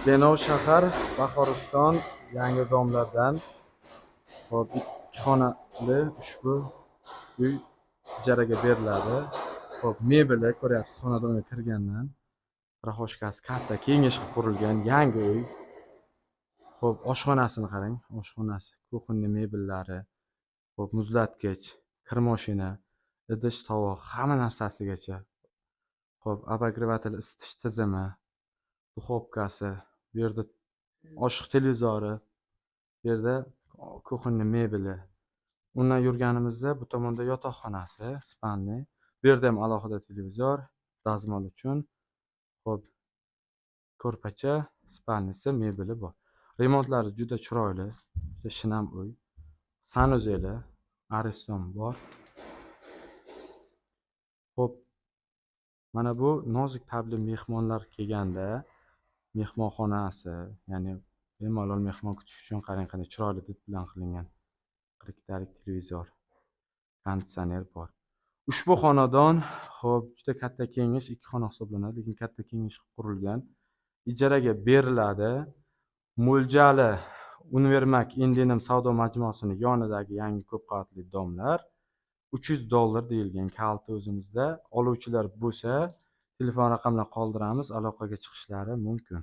Denov shahar Bahoriston yangi domlardan hop 2 xonali ushbu uy ijaraga beriladi. Hop, mebeli ko'ryapsiz, xonadonga kirgandan raxoshkasi katta, kengash qilib qurilgan yangi uy. Hop, oshxonasini qarang, oshxonasi, kuxonniy mebellari, hop, muzlatgich, kir mashina, idish, tovoq, hamma narsasigacha. Hop, obogrevatel isitish tizimi, duxovkasi, bu yerda oshiq televizori, bu yerda kuxonniy mebeli. Undan yurganimizda bu tomonda yotoqxonasi, spalniy. Bu yerda ham alohida televizor, dazmol uchun. Hop, ko'rpacha, spalnisi, mebeli bor. Remontlari juda chiroyli, juda shinam uy. Sanuzeli, ariston bor. Hop, mana bu nozik tabli mehmonlar kelganda mehmonxonasi, ya'ni bemalol mehmon kutish uchun qarang qanday chiroyli did bilan qilingan. 42 talik televizor, konditsioner bor. Ushbu xonadon hop juda katta kengash, 2 xona hisoblanadi, lekin katta kengash qilib qurilgan. Ijaraga beriladi. Mo'ljali Univermak Indinim savdo majmuasining yonidagi yangi ko'p qavatli domlar. $300 deyilgan kaliti o'zimizda. Oluvchilar bo'lsa, telefon raqamlarini qoldiramiz, aloqaga chiqishlari mumkin.